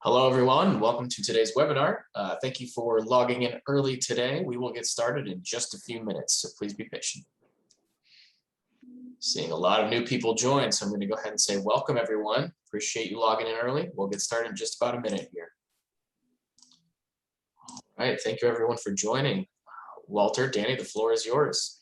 Hello, everyone. Welcome to today's webinar. Thank you for logging in early today. We will get started in just a few minutes, so please be patient. Seeing a lot of new people join, so I'm going to go ahead and say welcome, everyone. Appreciate you logging in early. We'll get started in just about a minute here. All right. Thank you, everyone, for joining. Walter, Danny, the floor is yours.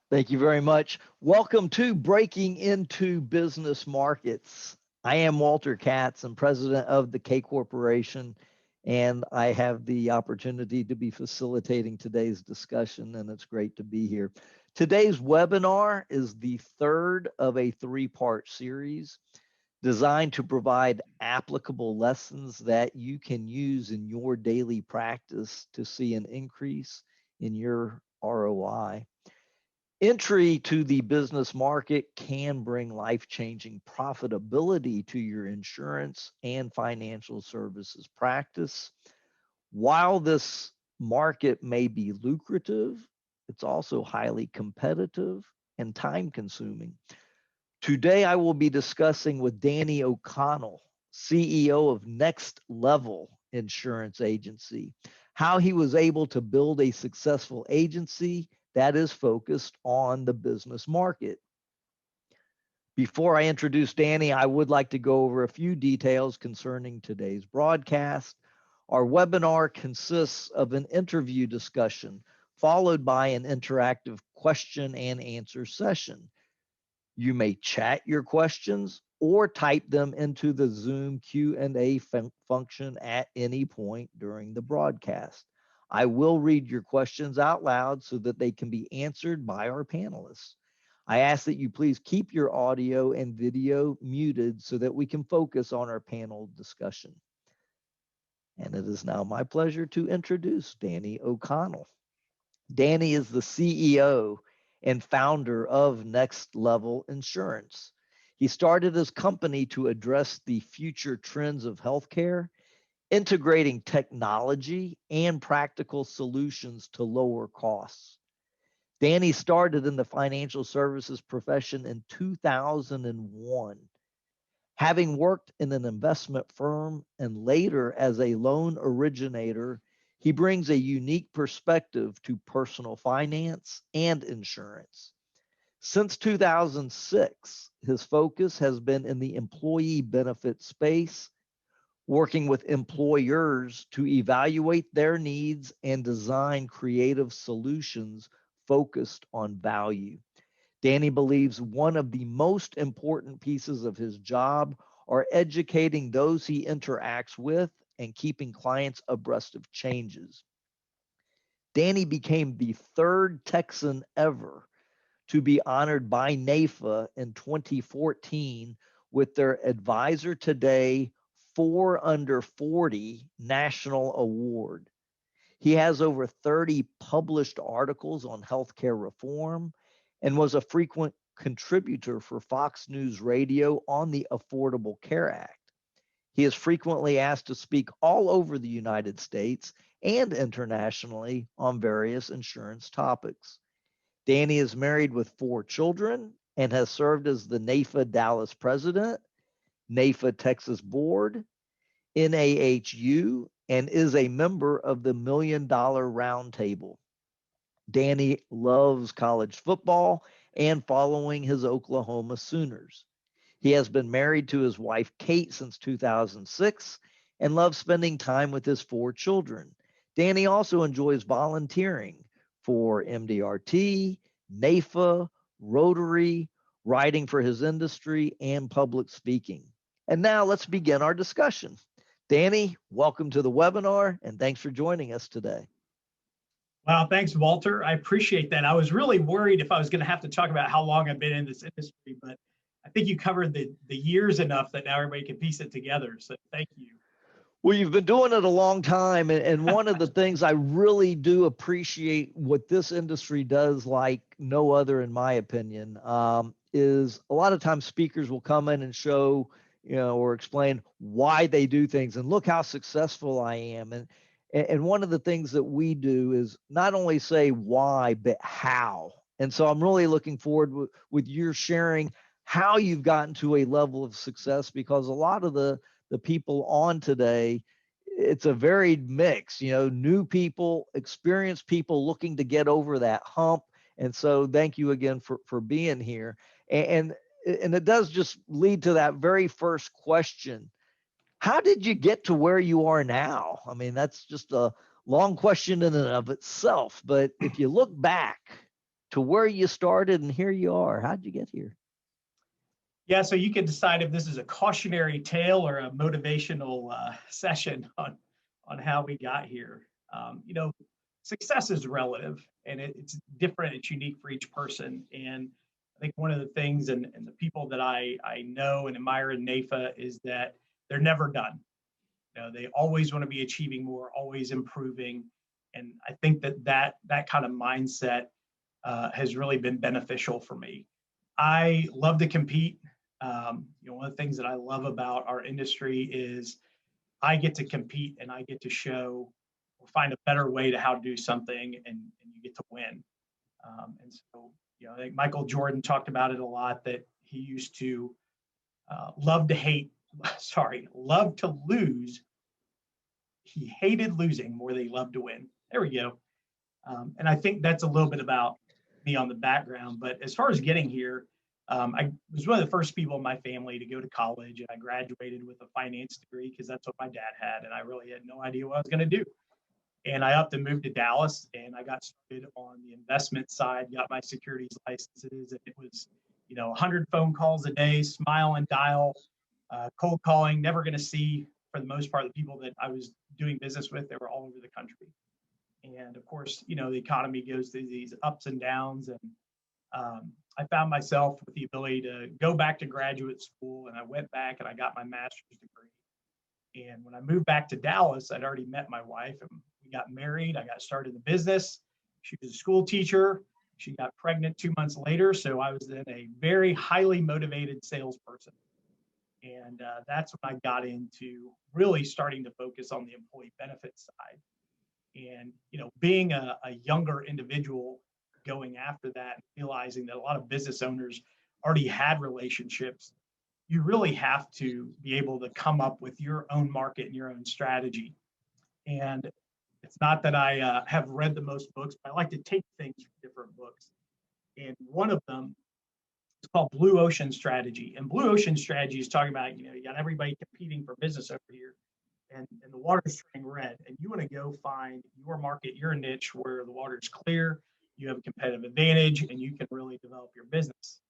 Thank you very much. Welcome to Breaking into Business Markets. I am Walter Katz. I'm president of the K Corporation, and I have the opportunity to be facilitating today's discussion, and it's great to be here. Today's webinar is the third of a three-part series designed to provide applicable lessons that you can use in your daily practice to see an increase in your ROI. Entry to the business market can bring life-changing profitability to your insurance and financial services practice. While this market may be lucrative, it's also highly competitive and time-consuming. Today, I will be discussing with Danny O'Connell, CEO of Next Level Insurance Agency, how he was able to build a successful agency that is focused on the business market. Before I introduce Danny, I would like to go over a few details concerning today's broadcast. Our webinar consists of an interview discussion followed by an interactive question and answer session. You may chat your questions or type them into the Zoom Q&A function at any point during the broadcast. I will read your questions out loud so that they can be answered by our panelists. I ask that you please keep your audio and video muted so that we can focus on our panel discussion. And it is now my pleasure to introduce Danny O'Connell. Danny is the CEO and founder of Next Level Insurance. He started his company to address the future trends of healthcare, integrating technology and practical solutions to lower costs. Danny started in the financial services profession in 2001. Having worked in an investment firm and later as a loan originator, he brings a unique perspective to personal finance and insurance. Since 2006, his focus has been in the employee benefit space, working with employers to evaluate their needs and design creative solutions focused on value. Danny believes one of the most important pieces of his job are educating those he interacts with and keeping clients abreast of changes. Danny became the third Texan ever to be honored by NAIFA in 2014 with their Advisor Today 4 Under 40 National Award. He has over 30 published articles on healthcare reform and was a frequent contributor for Fox News Radio on the Affordable Care Act. He is frequently asked to speak all over the United States and internationally on various insurance topics. Danny is married with 4 children and has served as the NAIFA Dallas president, NAIFA Texas Board, NAHU, and is a member of the $1 Million Roundtable. Danny loves college football and following his Oklahoma Sooners. He has been married to his wife, Kate, since 2006 and loves spending time with his 4 children. Danny also enjoys volunteering for MDRT, NAIFA, Rotary, writing for his industry, and public speaking. And now let's begin our discussion. Danny, welcome to the webinar, and thanks for joining us today. Wow, thanks, Walter. I appreciate that. I was really worried if I was going to have to talk about how long I've been in this industry, but I think you covered the years enough that now everybody can piece it together. So thank you. Well, you've been doing it a long time, and one of the things I really do appreciate what this industry does like no other, in my opinion, is a lot of times speakers will come in and show, or explain why they do things, and look how successful I am. And one of the things that we do is not only say why, but how. And so I'm really looking forward with your sharing how you've gotten to a level of success, because a lot of the the people on today, it's a varied mix, new people, experienced people looking to get over that hump. And so thank you again for being here. And it does just lead to that very first question. How did you get to where you are now? I mean, that's just a long question in and of itself. But if you look back to where you started and here you are, how'd you get here? Yeah, so you can decide if this is a cautionary tale or a motivational session on how we got here. Success is relative, and it's different. It's unique for each person. And I think one of the things, and the people that I know and admire in NAFA, is that they're never done. They always want to be achieving more, always improving. And I think that kind of mindset has really been beneficial for me. I love to compete. One of the things that I love about our industry is I get to compete and I get to show or find a better way to how to do something, and you get to win. And so, I think Michael Jordan talked about it a lot, that he used to love to lose. He hated losing more than he loved to win. There we go. And I think that's a little bit about me on the background. But as far as getting here, I was one of the first people in my family to go to college, and I graduated with a finance degree because that's what my dad had, and I really had no idea what I was going to do. And I upped and moved to Dallas, and I got started on the investment side, got my securities licenses, and it was, 100 phone calls a day, smile and dial, cold calling, never going to see, for the most part, the people that I was doing business with. They were all over the country. And of course, the economy goes through these ups and downs, and I found myself with the ability to go back to graduate school, and I went back and I got my master's degree. And when I moved back to Dallas, I'd already met my wife, and we got married. I got started in the business. She was a school teacher. She got pregnant 2 months later. So I was then a very highly motivated salesperson. And that's when I got into really starting to focus on the employee benefits side. And, being a younger individual going after that, and realizing that a lot of business owners already had relationships, you really have to be able to come up with your own market and your own strategy. And it's not that I have read the most books, but I like to take things from different books. And one of them is called Blue Ocean Strategy. And Blue Ocean Strategy is talking about, you got everybody competing for business over here, and the water's turning red, and you want to go find your market, your niche, where the water's clear, you have a competitive advantage, and you can really develop your business.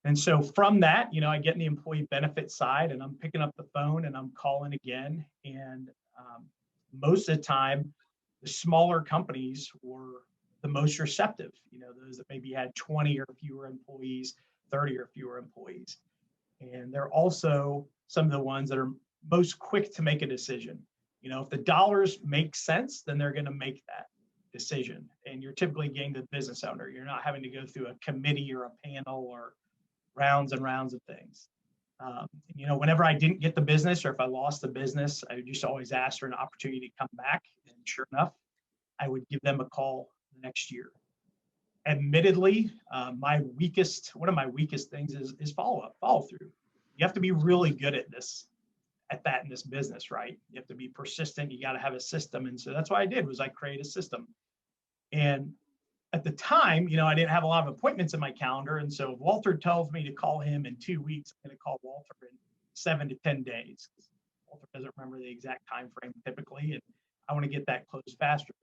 And so from that, I get in the employee benefit side, and I'm picking up the phone and I'm calling again. And most of the time, the smaller companies were the most receptive, those that maybe had 20 or fewer employees, 30 or fewer employees. And they're also some of the ones that are most quick to make a decision. If the dollars make sense, then they're going to make that decision. And you're typically getting the business owner. You're not having to go through a committee or a panel or rounds and rounds of things. Whenever I didn't get the business, or if I lost the business, I would just always ask for an opportunity to come back. And sure enough, I would give them a call the next year. Admittedly, one of my weakest things is follow through. You have to be really good at that in this business, right? You have to be persistent. You got to have a system. And so that's what I did, was I created a system. And at the time, I didn't have a lot of appointments in my calendar. And so if Walter tells me to call him in 2 weeks, I'm going to call Walter in 7 to 10 days. Walter doesn't remember the exact time frame typically, and I want to get that closed faster.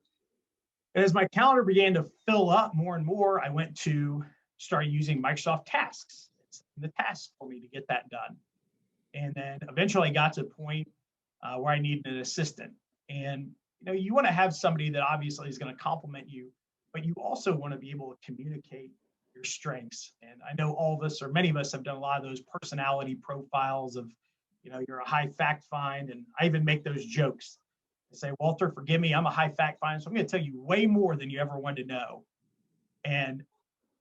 And as my calendar began to fill up more and more, I went to start using Microsoft Tasks. It's the task for me to get that done. And then eventually I got to a point where I needed an assistant. And you want to have somebody that obviously is going to compliment you, but you also want to be able to communicate your strengths. And I know all of us, or many of us, have done a lot of those personality profiles of, you're a high fact find. And I even make those jokes. I say, Walter, forgive me, I'm a high fact find, so I'm going to tell you way more than you ever wanted to know. And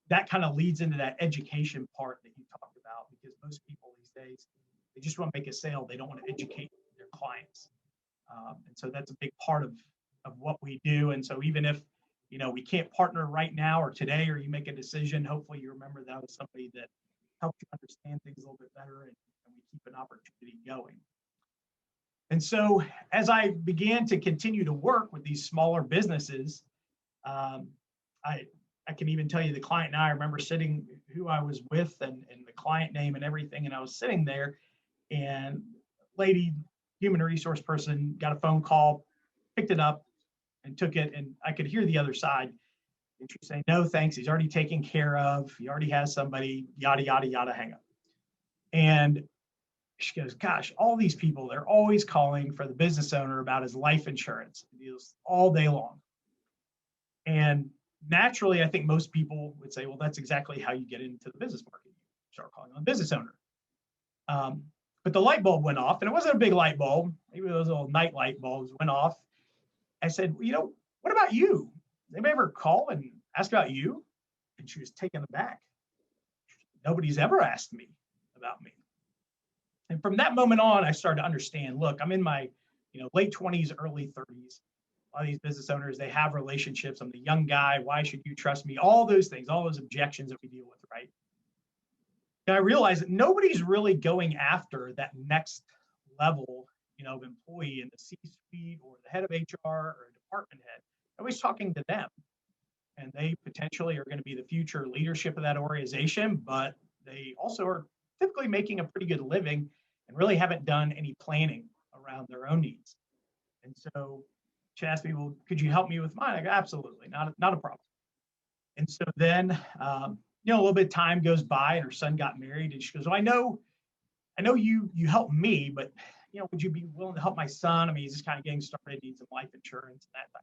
that kind of leads into that education part that you talked about, because most people these days, they just want to make a sale. They don't want to educate their clients. And so that's a big part of what we do. And so even if, we can't partner right now or today, or you make a decision, hopefully you remember that was somebody that helped you understand things a little bit better, and we keep an opportunity going. And so as I began to continue to work with these smaller businesses, I can even tell you the client now. I remember sitting who I was with and the client name and everything. And I was sitting there, and lady, human resource person, got a phone call, picked it up and took it. And I could hear the other side. And she's saying, no, thanks. He's already taken care of. He already has somebody, yada, yada, yada, hang up. And she goes, gosh, all these people, they're always calling for the business owner about his life insurance deals all day long. And naturally, I think most people would say, well, that's exactly how you get into the business market. You start calling on the business owner. But the light bulb went off, and it wasn't a big light bulb. Maybe those little night light bulbs went off. I said, well, you know, what about you? Anybody ever call and ask about you? And she was taken aback. Nobody's ever asked me about me. And from that moment on, I started to understand, look, I'm in my late 20s, early 30s. A lot of these business owners, they have relationships. I'm the young guy. Why should you trust me? All those things, all those objections that we deal with, right? And I realized that nobody's really going after that next level, of employee in the C-suite or the head of HR or a department head. Nobody's talking to them. And they potentially are going to be the future leadership of that organization, but they also are typically making a pretty good living and really haven't done any planning around their own needs. And so she asked me, well, could you help me with mine? I go, absolutely, not a problem. And so then, a little bit of time goes by, and her son got married, and she goes, well, I know you helped me, but would you be willing to help my son? I mean, he's just kind of getting started, needs some life insurance and that.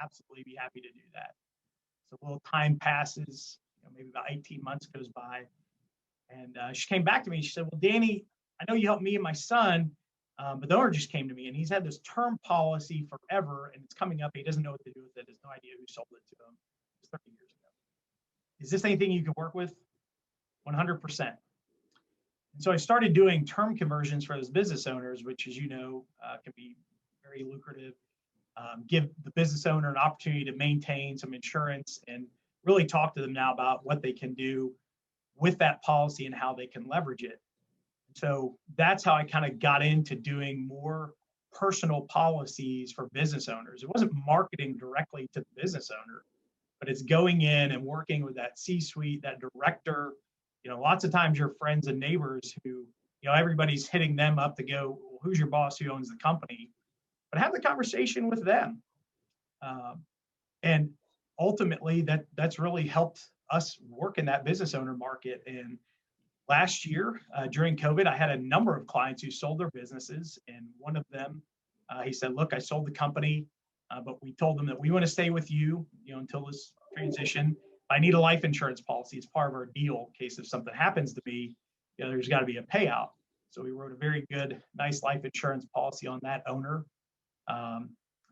Absolutely be happy to do that. So a little time passes, maybe about 18 months goes by. And she came back to me and she said, well, Danny, I know you helped me and my son, but the owner just came to me and he's had this term policy forever and it's coming up. He doesn't know what to do with it. Has no idea who sold it to him. It was 30 years ago. Is this anything you can work with? 100%. And so I started doing term conversions for those business owners, which, as you know, can be very lucrative. Give the business owner an opportunity to maintain some insurance and really talk to them now about what they can do with that policy and how they can leverage it. So that's how I kind of got into doing more personal policies for business owners. It wasn't marketing directly to the business owner, but it's going in and working with that C-suite, that director. Lots of times your friends and neighbors who, everybody's hitting them up to go, well, who's your boss, who owns the company? But have the conversation with them. And ultimately that's really helped us work in that business owner market. And last year during COVID, I had a number of clients who sold their businesses. And one of them, he said, look, I sold the company, but we told them that we want to stay with you, until this transition. I need a life insurance policy. It's part of our deal in case if something happens to me, there's got to be a payout. So we wrote a very good, nice life insurance policy on that owner.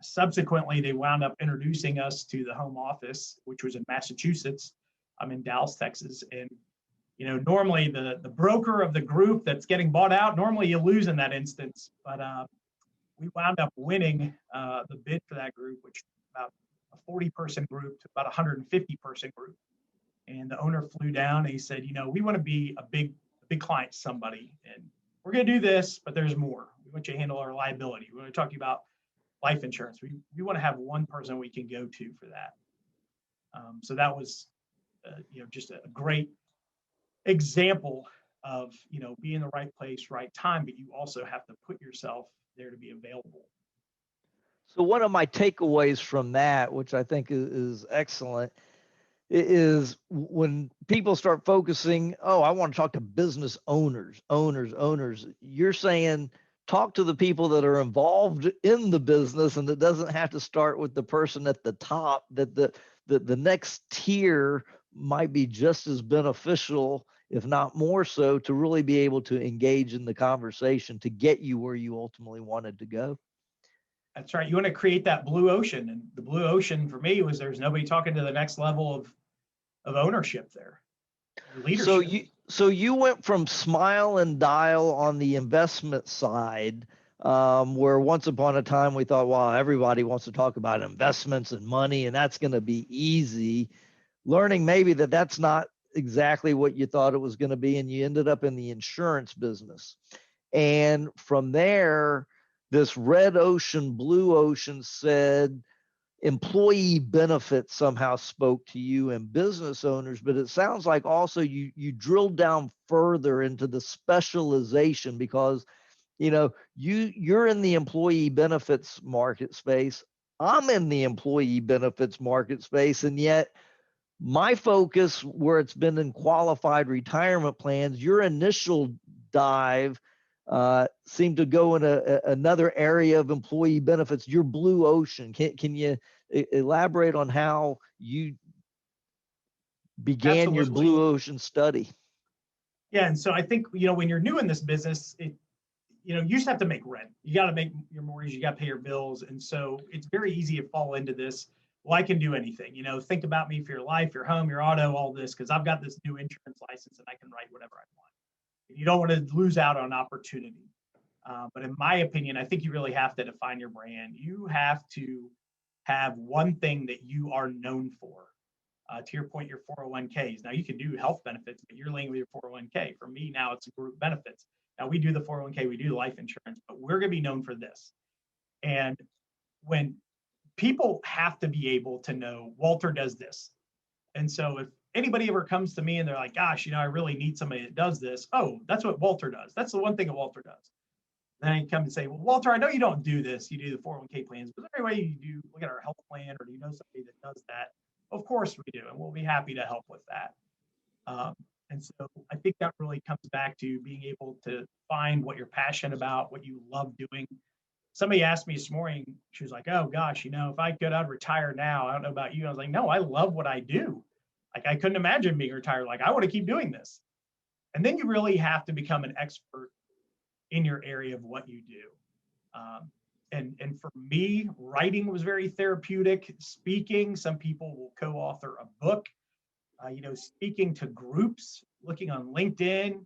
Subsequently, they wound up introducing us to the home office, which was in Massachusetts. I'm in Dallas, Texas. And, normally the broker of the group that's getting bought out, normally you lose in that instance. But we wound up winning the bid for that group, which is about a 40-person group to about a 150-person group. And the owner flew down and he said, we want to be a big client to somebody. And we're going to do this, but there's more. We want you to handle our liability. We want to talk to you about life insurance. We want to have one person we can go to for that. So that was, just a great example of, being in the right place, right time, but you also have to put yourself there to be available. So one of my takeaways from that, which I think is excellent, is when people start focusing, I want to talk to business owners. You're saying talk to the people that are involved in the business, and it doesn't have to start with the person at the top, that the next tier might be just as beneficial, if not more so, to really be able to engage in the conversation to get you where you ultimately wanted to go. That's right. You want to create that blue ocean. And the blue ocean for me was there's nobody talking to the next level of ownership there. Leadership. So you went from Smile and Dial on the investment side, where once upon a time we thought, wow, everybody wants to talk about investments and money, and that's going to be easy. Learning maybe that's not exactly what you thought it was going to be, and you ended up in the insurance business. And from there, this red ocean, blue ocean said employee benefits somehow spoke to you and business owners, but it sounds like also you drilled down further into the specialization because you're in the employee benefits market space. I'm in the employee benefits market space, and yet my focus, where it's been in qualified retirement plans, your initial dive seemed to go in another area of employee benefits, your blue ocean. Can you elaborate on how you began your Absolutely. blue ocean study? Yeah, and so I think, when you're new in this business, you just have to make rent. You got to make your mortgage, you got to pay your bills. And so it's very easy to fall into this. Well, I can do anything, think about me for your life, your home, your auto, all this, because I've got this new insurance license and I can write whatever I want. And you don't want to lose out on opportunity. But in my opinion, I think you really have to define your brand. You have to have one thing that you are known for. To your point, your 401ks. Now you can do health benefits, but you're linked with your 401k. For me now, it's group benefits. Now we do the 401k, we do life insurance, but we're going to be known for this. And when people have to be able to know Walter does this. And so if anybody ever comes to me and they're like, gosh, I really need somebody that does this. Oh, that's what Walter does. That's the one thing that Walter does. Then I come and say, well, Walter, I know you don't do this. You do the 401k plans, but is there any way you do look at our health plan, or do you know somebody that does that? Of course we do, and we'll be happy to help with that. And so I think that really comes back to being able to find what you're passionate about, what you love doing. Somebody asked me this morning, she was like, oh gosh, if I could, I'd retire now. I don't know about you. I was like, no, I love what I do. Like, I couldn't imagine being retired. Like, I want to keep doing this. And then you really have to become an expert in your area of what you do. And for me, writing was very therapeutic. Speaking, some people will co-author a book. Speaking to groups, looking on LinkedIn,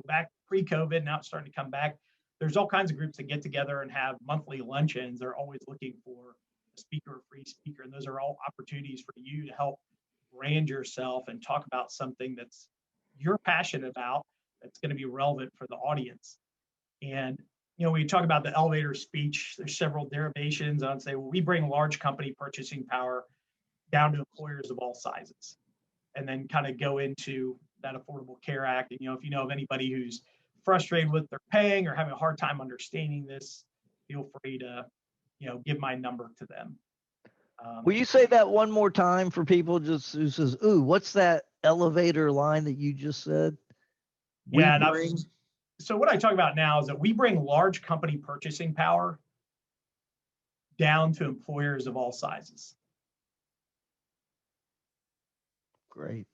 back pre-COVID, now it's starting to come back. There's all kinds of groups that get together and have monthly luncheons. They're always looking for a speaker, a free speaker, and those are all opportunities for you to help brand yourself and talk about something that's you're passionate about, that's going to be relevant for the audience. And when you talk about the elevator speech, there's several derivations on say, well, we bring large company purchasing power down to employers of all sizes, and then kind of go into that Affordable Care Act. And, if you know of anybody who's frustrated with their paying or having a hard time understanding this, feel free to, give my number to them. Will you say that one more time for people just who says, ooh, what's that elevator line that you just said? So what I talk about now is that we bring large company purchasing power down to employers of all sizes. Great.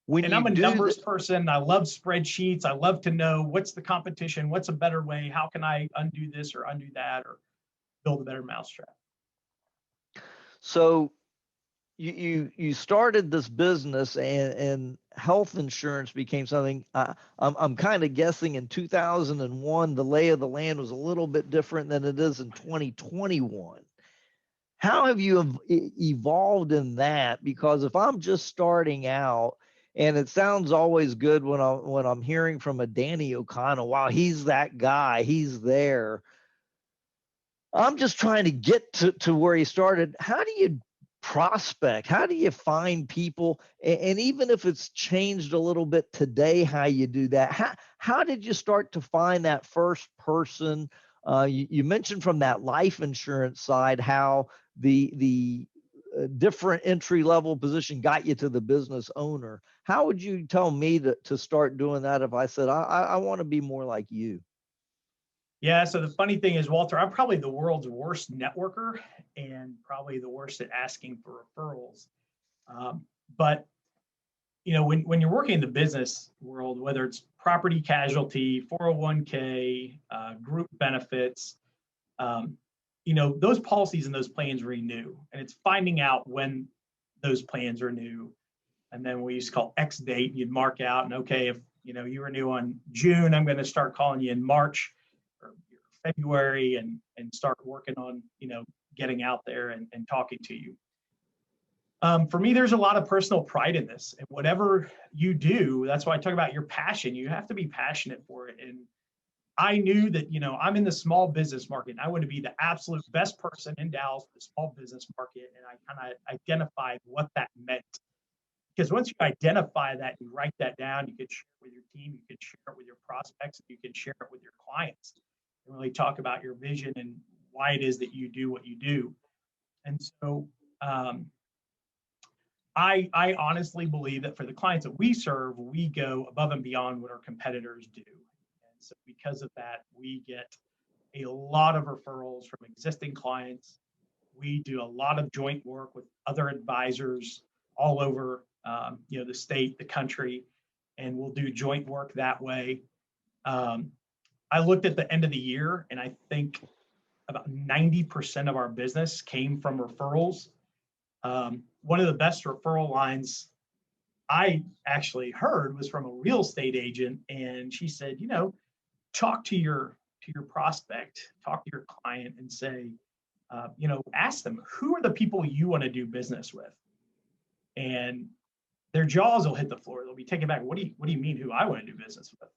And I'm a numbers person. I love spreadsheets. I love to know what's the competition, what's a better way, how can I undo this or undo that, or build a better mousetrap. So you started this business, and health insurance became something. I'm kind of guessing in 2001, the lay of the land was a little bit different than it is in 2021. How have you evolved in that? Because if I'm just starting out, and it sounds always good when I'm hearing from a Danny O'Connell, wow, he's that guy, he's there. I'm just trying to get to where he started. How do you prospect? How do you find people? And even if it's changed a little bit today, how you do that? How did you start to find that first person? You mentioned from that life insurance side how the different entry-level position got you to the business owner. How would you tell me to start doing that if I said, I want to be more like you? Yeah, so the funny thing is, Walter, I'm probably the world's worst networker and probably the worst at asking for referrals. But when you're working in the business world, whether it's property casualty, 401k, group benefits, those policies and those plans renew, and it's finding out when those plans renew. And then we used to call X date, you'd mark out, and okay, if you renew on June, I'm going to start calling you in March or February and start working on getting out there and talking to you. For me, there's a lot of personal pride in this, and whatever you do, that's why I talk about your passion. You have to be passionate for it. And I knew that, I'm in the small business market and I want to be the absolute best person in Dallas for the small business market. And I kind of identified what that meant. Because once you identify that, you write that down, you can share it with your team, you can share it with your prospects, you can share it with your clients, and really talk about your vision and why it is that you do what you do. And so I honestly believe that for the clients that we serve, we go above and beyond what our competitors do. And so because of that, we get a lot of referrals from existing clients. We do a lot of joint work with other advisors all over, the state, the country, and we'll do joint work that way. I looked at the end of the year, and I think about 90% of our business came from referrals. One of the best referral lines I actually heard was from a real estate agent, and she said, talk to your prospect, talk to your client, and say, ask them, who are the people you want to do business with? And their jaws will hit the floor. They'll be taken back. What do you mean, who I want to do business with?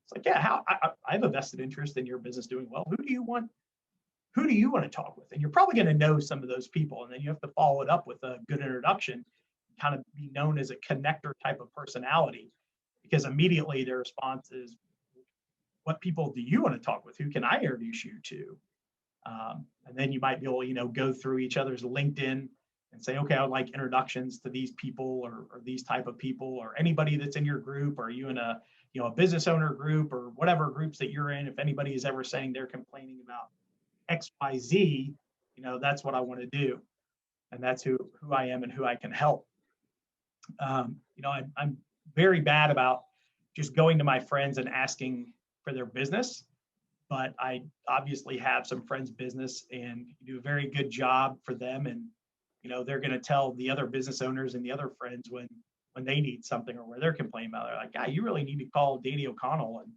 It's like, yeah, how I have a vested interest in your business doing well. Who do you want to talk with? And you're probably going to know some of those people, and then you have to follow it up with a good introduction, kind of be known as a connector type of personality, because immediately their response is, what people do you want to talk with? Who can I introduce you to? And then you might be able to, go through each other's LinkedIn and say, okay, I would like introductions to these people or these type of people, or anybody that's in your group. Or are you in a business owner group, or whatever groups that you're in? If anybody is ever saying they're complaining about XYZ, that's what I want to do. And that's who I am and who I can help. I'm very bad about just going to my friends and asking for their business, but I obviously have some friends' business and do a very good job for them. And, they're going to tell the other business owners and the other friends when they need something or where they're complaining about it. They're like, "Yeah, you really need to call Danny O'Connell, and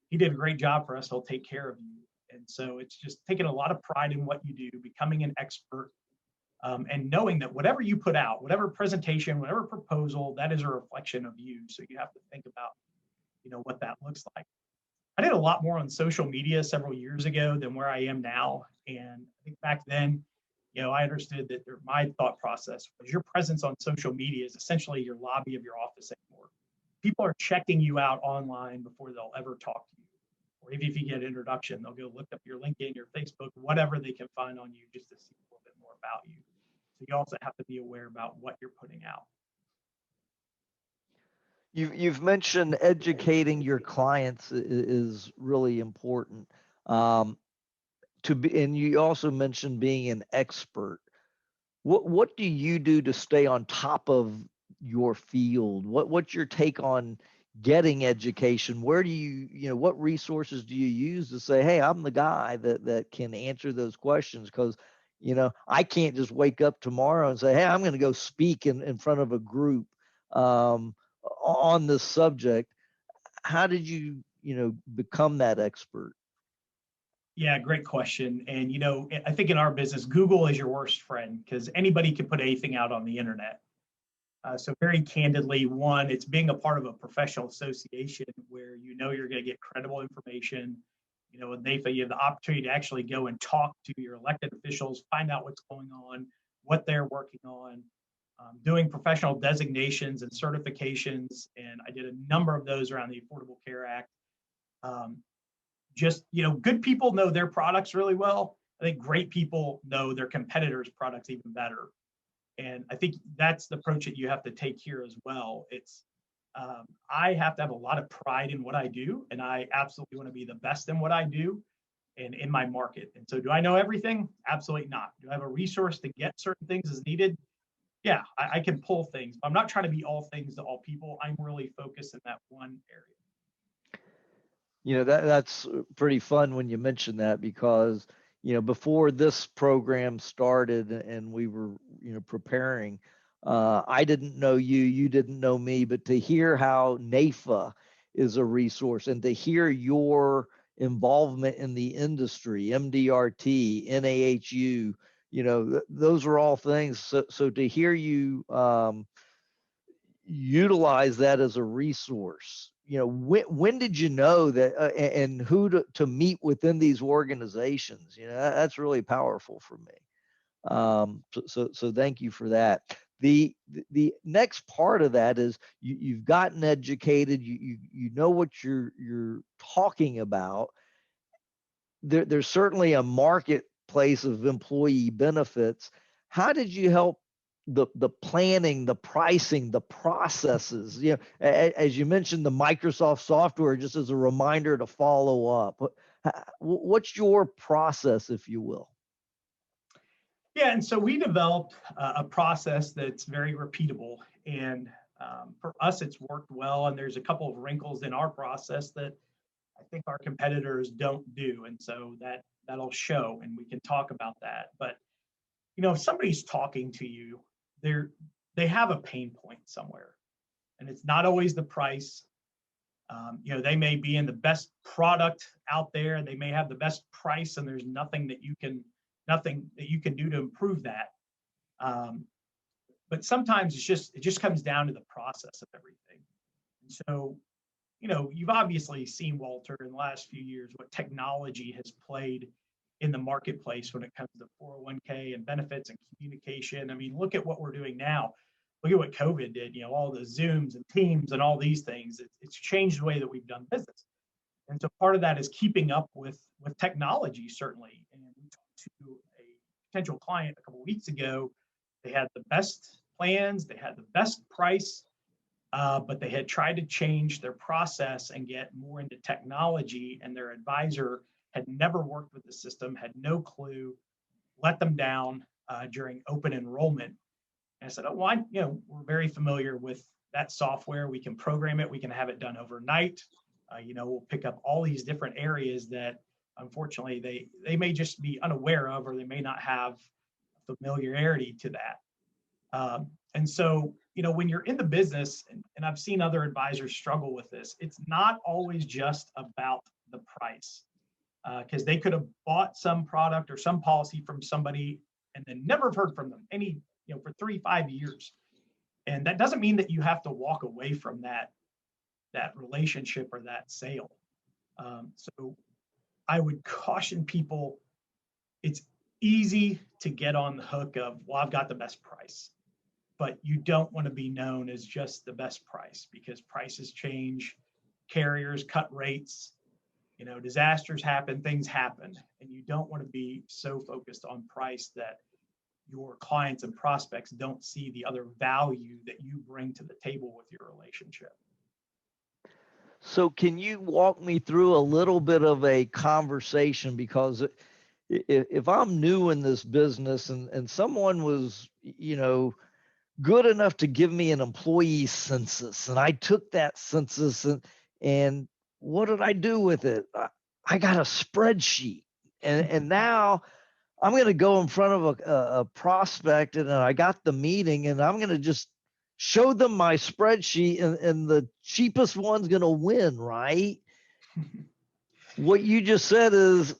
he did a great job for us. He'll take care of you." And so it's just taking a lot of pride in what you do, becoming an expert, and knowing that whatever you put out, whatever presentation, whatever proposal, that is a reflection of you. So you have to think about, what that looks like. I did a lot more on social media several years ago than where I am now. And I think back then, I understood that my thought process was your presence on social media is essentially your lobby of your office anymore. People are checking you out online before they'll ever talk to you. Or if you get an introduction, they'll go look up your LinkedIn, your Facebook, whatever they can find on you just to see a little bit more about you. So you also have to be aware about what you're putting out. You've mentioned educating your clients is really important. And you also mentioned being an expert. What do you do to stay on top of your field? What's your take on getting education? Where do what resources do you use to say, hey, I'm the guy that can answer those questions? Because I can't just wake up tomorrow and say, hey, I'm going to go speak in front of a group on this subject. How did you become that expert? Yeah, great question. And, I think in our business, Google is your worst friend because anybody can put anything out on the internet. So very candidly, one, it's being a part of a professional association where you're going to get credible information. With NAFA, you have the opportunity to actually go and talk to your elected officials, find out what's going on, what they're working on, doing professional designations and certifications. And I did a number of those around the Affordable Care Act. Good people know their products really well. I think great people know their competitors' products even better. And I think that's the approach that you have to take here as well. It's I have to have a lot of pride in what I do, and I absolutely want to be the best in what I do and in my market. And so do I know everything? Absolutely not. Do I have a resource to get certain things as needed? Yeah, I can pull things, but I'm not trying to be all things to all people. I'm really focused in that one area. That's pretty fun when you mention that, because before this program started and we were preparing, I didn't know you didn't know me, but to hear how NAFA is a resource and to hear your involvement in the industry, MDRT, NAHU, those are all things. So to hear you utilize that as a resource, when did you know that, and who to meet within these organizations? That's really powerful for me. So thank you for that. The next part of that is you've gotten educated, you know what you're talking about. There's certainly a marketplace of employee benefits. How did you help the planning, the pricing, the processes? As you mentioned, the Microsoft software, just as a reminder to follow up. What's your process, if you will? Yeah, and so we developed a process that's very repeatable, and for us, it's worked well. And there's a couple of wrinkles in our process that I think our competitors don't do, and so that'll show, and we can talk about that. But if somebody's talking to you, they have a pain point somewhere, and it's not always the price. They may be in the best product out there, they may have the best price, and there's nothing that you can do to improve that. But sometimes it just comes down to the process of everything. And so, you've obviously seen, Walter, in the last few years what technology has played in the marketplace when it comes to 401k and benefits and communication. I mean, look at what we're doing now. Look at what COVID did, all the Zooms and Teams and all these things. It's changed the way that we've done business. And so part of that is keeping up with technology, certainly. And we talked to a potential client a couple of weeks ago. They had the best plans, they had the best price, but they had tried to change their process and get more into technology, and their advisor had never worked with the system, had no clue, let them down during open enrollment. And I said, we're very familiar with that software. We can program it. We can have it done overnight. We'll pick up all these different areas that, unfortunately, they may just be unaware of, or they may not have familiarity to that. And so, when you're in the business, and I've seen other advisors struggle with this, it's not always just about the price, because they could have bought some product or some policy from somebody and then never heard from them for 3-5 years. And that doesn't mean that you have to walk away from that relationship or that sale. So I would caution people, it's easy to get on the hook of, well, I've got the best price, but you don't want to be known as just the best price, because prices change, carriers cut rates, disasters happen, things happen, and you don't want to be so focused on price that your clients and prospects don't see the other value that you bring to the table with your relationship. So can you walk me through a little bit of a conversation? Because if I'm new in this business and someone was, good enough to give me an employee census, and I took that census and what did I do with it? I got a spreadsheet, and now I'm going to go in front of a prospect, and I got the meeting, and I'm going to just show them my spreadsheet, and the cheapest one's going to win, right? What you just said is,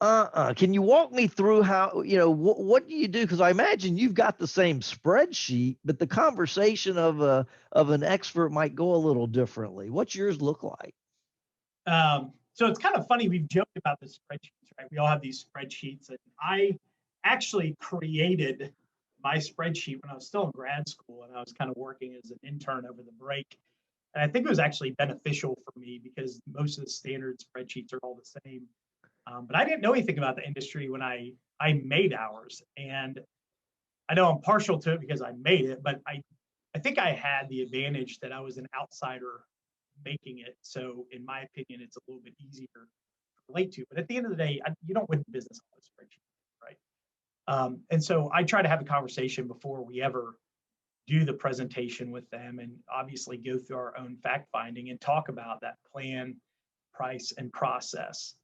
can you walk me through how, what do you do? Because I imagine you've got the same spreadsheet, but the conversation of an expert might go a little differently. What's yours look like? So it's kind of funny. We've joked about the spreadsheets, right? We all have these spreadsheets, and I actually created my spreadsheet when I was still in grad school, and I was kind of working as an intern over the break. And I think it was actually beneficial for me because most of the standard spreadsheets are all the same. But I didn't know anything about the industry when I made ours. And I know I'm partial to it because I made it, but I think I had the advantage that I was an outsider making it. So in my opinion, it's a little bit easier to relate to. But at the end of the day, you don't win business on a spreadsheet, right? And so I try to have a conversation before we ever do the presentation with them, and obviously go through our own fact finding and talk about that plan, price, and process.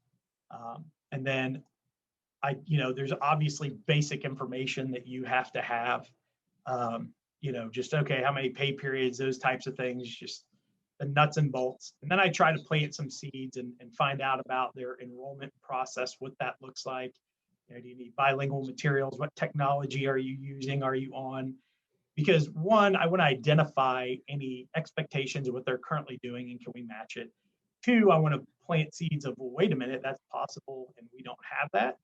And then there's obviously basic information that you have to have, just, okay, how many pay periods, those types of things, just the nuts and bolts. And then I try to plant some seeds and find out about their enrollment process, what that looks like. Do you need bilingual materials? What technology are you using? Are you on, because one, I want to identify any expectations of what they're currently doing and can we match it. Two, I want to plant seeds of, well, wait a minute, that's possible and we don't have that.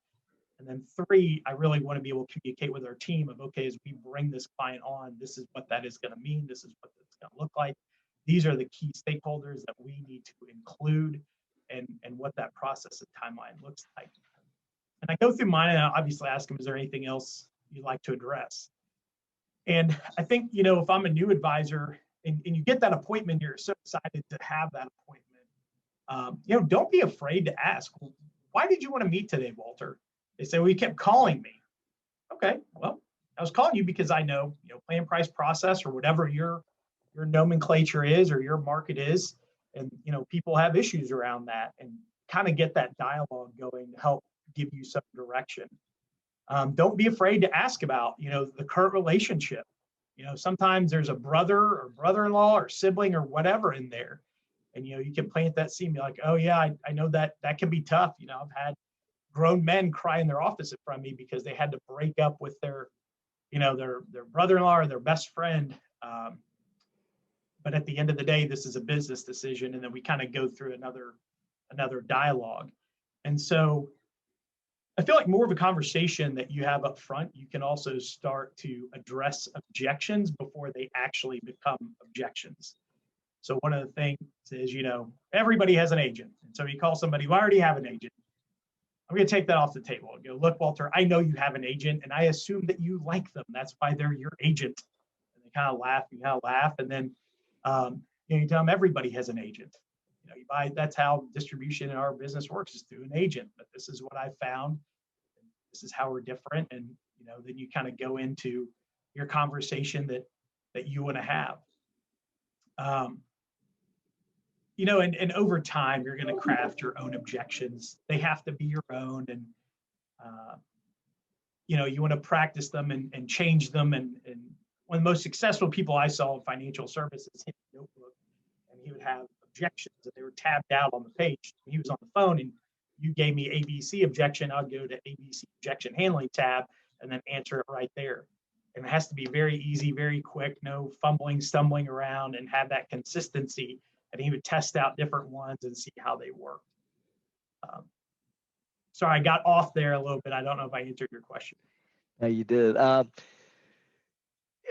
And then three, I really want to be able to communicate with our team of, okay, as we bring this client on, this is what that is going to mean. This is what it's going to look like. These are the key stakeholders that we need to include and what that process and timeline looks like. And I go through mine and I obviously ask them, is there anything else you'd like to address? And I think, if I'm a new advisor and you get that appointment, you're so excited to have that appointment. Don't be afraid to ask, well, why did you want to meet today, Walter? They say, well, you kept calling me. Okay, well, I was calling you because I know, plan, price, process, or whatever your nomenclature is or your market is. And, people have issues around that, and kind of get that dialogue going to help give you some direction. Don't be afraid to ask about, the current relationship. Sometimes there's a brother or brother-in-law or sibling or whatever in there. And, you can plant that seed and be like, oh yeah, I know that can be tough. I've had grown men cry in their office in front of me because they had to break up with their brother-in-law or their best friend. But at the end of the day, this is a business decision. And then we kind of go through another dialogue. And so I feel like more of a conversation that you have up front, you can also start to address objections before they actually become objections. So one of the things is, everybody has an agent. And so you call somebody who already have an agent. I'm going to take that off the table and go, look, Walter, I know you have an agent and I assume that you like them. That's why they're your agent. And they kind of laugh, And then, you tell them everybody has an agent. You buy, that's how distribution in our business works, is through an agent. But this is what I found. This is how we're different. And, then you kind of go into your conversation that you want to have. And over time, you're going to craft your own objections. They have to be your own. And, you want to practice them and change them. And one of the most successful people I saw in financial services, hit a notebook, and he would have objections that they were tabbed out on the page. He was on the phone and you gave me ABC objection, I'll go to ABC objection handling tab and then answer it right there. And it has to be very easy, very quick, no fumbling, stumbling around, and have that consistency. And he would test out different ones and see how they work. Sorry, I got off there a little bit. I don't know if I answered your question. No, you did.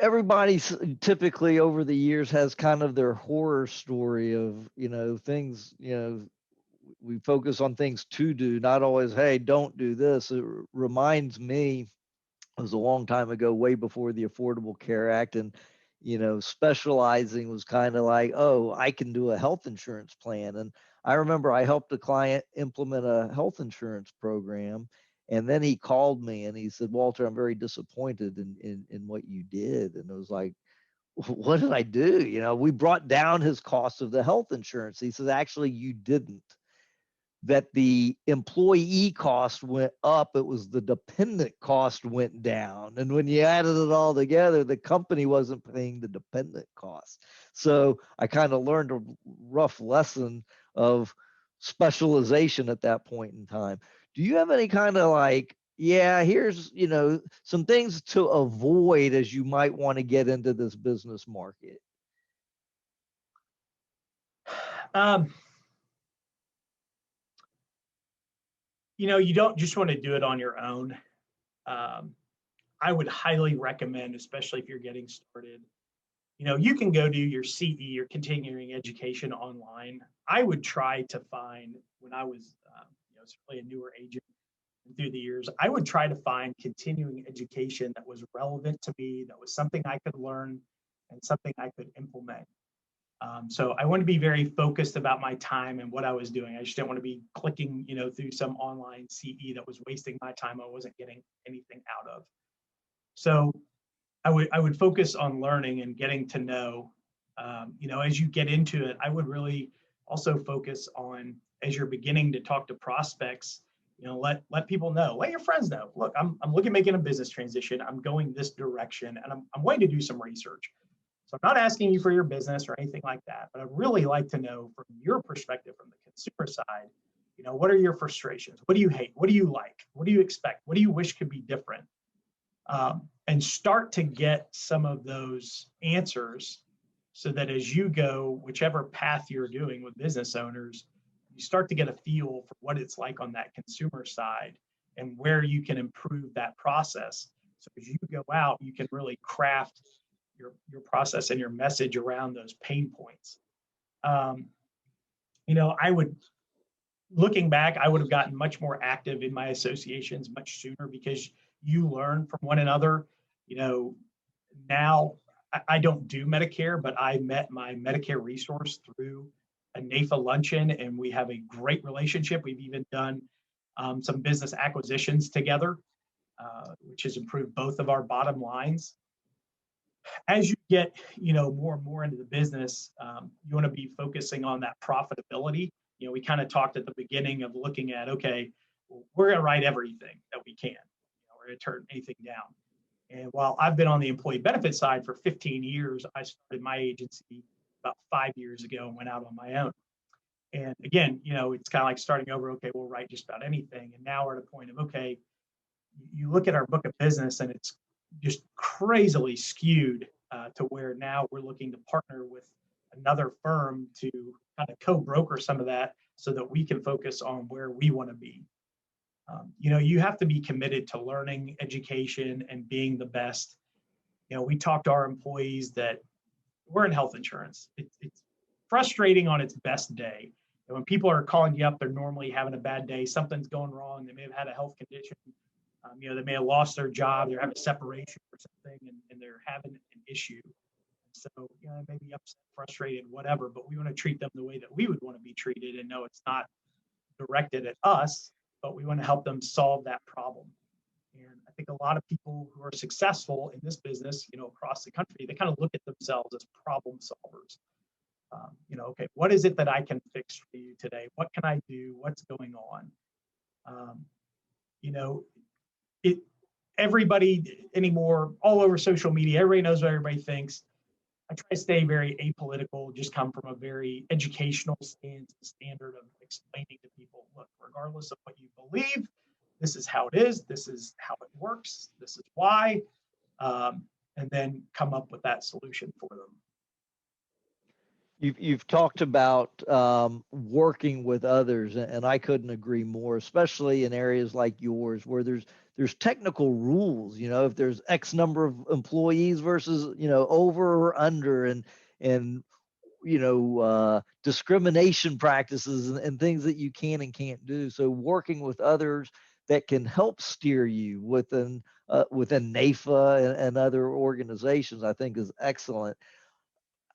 Everybody typically over the years has kind of their horror story of, things, we focus on things to do, not always, hey, don't do this. It reminds me, it was a long time ago, way before the Affordable Care Act, and specializing was kind of like, oh, I can do a health insurance plan. And I remember I helped a client implement a health insurance program, and then he called me and he said, Walter, I'm very disappointed in what you did. And it was like, what did I do? We brought down his cost of the health insurance. He said, actually, you didn't. That the employee cost went up, it was the dependent cost went down. And when you added it all together, the company wasn't paying the dependent cost. So I kind of learned a rough lesson of specialization at that point in time. Do you have any kind of like, yeah, here's, some things to avoid as you might want to get into this business market? You don't just want to do it on your own. I would highly recommend, especially if you're getting started, you can go do your CE, your continuing education online. I would try to find, when I was, certainly a newer agent through the years, I would try to find continuing education that was relevant to me, that was something I could learn and something I could implement. So I want to be very focused about my time and what I was doing. I just didn't want to be clicking, through some online CE that was wasting my time. I wasn't getting anything out of. So I would focus on learning and getting to know. As you get into it, I would really also focus on, as you're beginning to talk to prospects, let people know, let your friends know. Look, I'm looking at making a business transition. I'm going this direction, and I'm going to do some research. So I'm not asking you for your business or anything like that, but I'd really like to know from your perspective, from the consumer side, what are your frustrations? What do you hate? What do you like? What do you expect? What do you wish could be different? and start to get some of those answers so that as you go, whichever path you're doing with business owners, you start to get a feel for what it's like on that consumer side and where you can improve that process. So as you go out, you can really craft your process and your message around those pain points. Looking back, I would have gotten much more active in my associations much sooner because you learn from one another. Now I don't do Medicare, but I met my Medicare resource through a NAFA luncheon, and we have a great relationship. We've even done some business acquisitions together, which has improved both of our bottom lines. As you get, more and more into the business, you want to be focusing on that profitability. We kind of talked at the beginning of looking at, okay, we're going to write everything that we can. We're going to turn anything down. And while I've been on the employee benefit side for 15 years, I started my agency about 5 years ago and went out on my own. And again, it's kind of like starting over. Okay, we'll write just about anything. And now we're at a point of, okay, you look at our book of business and it's just crazily skewed to where now we're looking to partner with another firm to kind of co-broker some of that so that we can focus on where we want to be. You have to be committed to learning, education, and being the best. We talk to our employees that we're in health insurance. It's frustrating on its best day. And when people are calling you up, they're normally having a bad day. Something's going wrong. They may have had a health condition. They may have lost their job. They're having a separation or something, and they're having an issue. So, they may be upset, frustrated, whatever, but we want to treat them the way that we would want to be treated and know it's not directed at us, but we want to help them solve that problem. And I think a lot of people who are successful in this business, across the country, they kind of look at themselves as problem solvers. Okay, what is it that I can fix for you today? What can I do? What's going on? Everybody anymore, all over social media, everybody knows what everybody thinks. I try to stay very apolitical, just come from a very educational standard of explaining to people, look, regardless of what you believe, this is how it is, this is how it works, this is why, and then come up with that solution for them. You've talked about working with others, and I couldn't agree more, especially in areas like yours where there's technical rules. If there's X number of employees versus over or under, and discrimination practices and things that you can and can't do. So working with others that can help steer you within NAFA and other organizations, I think, is excellent.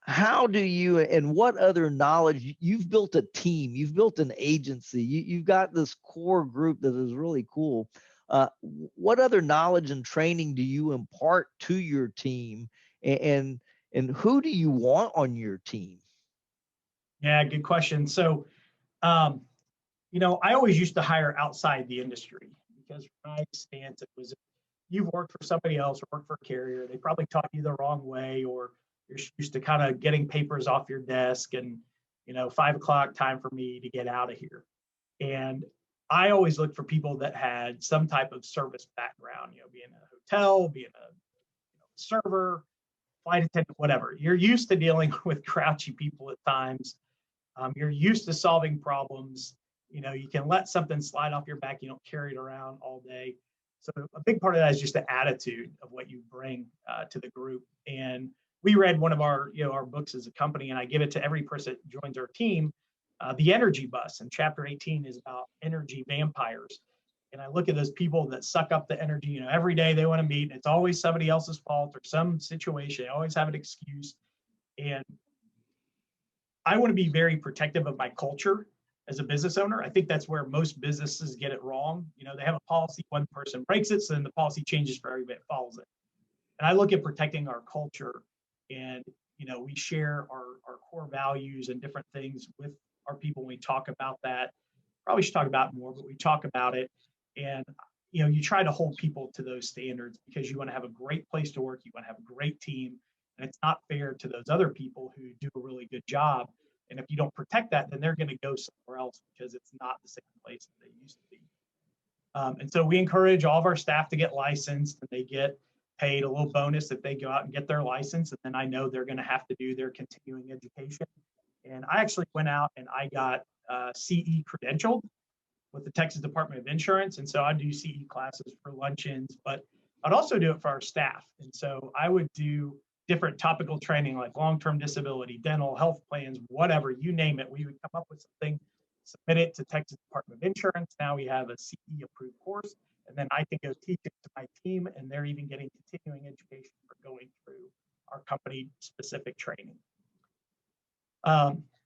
How do you, and what other knowledge, you've built a team, you've built an agency, you've got this core group that is really cool. What other knowledge and training do you impart to your team, and who do you want on your team? Yeah, good question. So, I always used to hire outside the industry because my stance it was, if you've worked for somebody else or worked for a carrier, they probably taught you the wrong way, or you're used to kind of getting papers off your desk and, 5 o'clock, time for me to get out of here. And I always looked for people that had some type of service background, being in a hotel, being a server, flight attendant, whatever. You're used to dealing with grouchy people at times. You're used to solving problems. You can let something slide off your back. You don't carry it around all day. So a big part of that is just the attitude of what you bring to the group. And we read one of our books as a company, and I give it to every person that joins our team, The Energy Bus. And chapter 18 is about energy vampires. And I look at those people that suck up the energy, every day they want to meet, and it's always somebody else's fault or some situation. They always have an excuse. And I want to be very protective of my culture as a business owner. I think that's where most businesses get it wrong. They have a policy, one person breaks it, so then the policy changes for everybody that follows it. And I look at protecting our culture, and we share our core values and different things with our people. When we talk about that, probably should talk about it more, but we talk about it. And you try to hold people to those standards because you want to have a great place to work. You want to have a great team. And it's not fair to those other people who do a really good job. And if you don't protect that, then they're going to go somewhere else because it's not the same place that they used to be. And so we encourage all of our staff to get licensed, and they get paid a little bonus if they go out and get their license. And then I know they're going to have to do their continuing education. And I actually went out and I got CE credentialed with the Texas Department of Insurance. And so I do CE classes for luncheons, but I'd also do it for our staff. And so I would do different topical training like long-term disability, dental, health plans, whatever, you name it. We would come up with something, submit it to Texas Department of Insurance. Now we have a CE approved course, and then I can go teach it to my team, and they're even getting continuing education for going through our company specific training.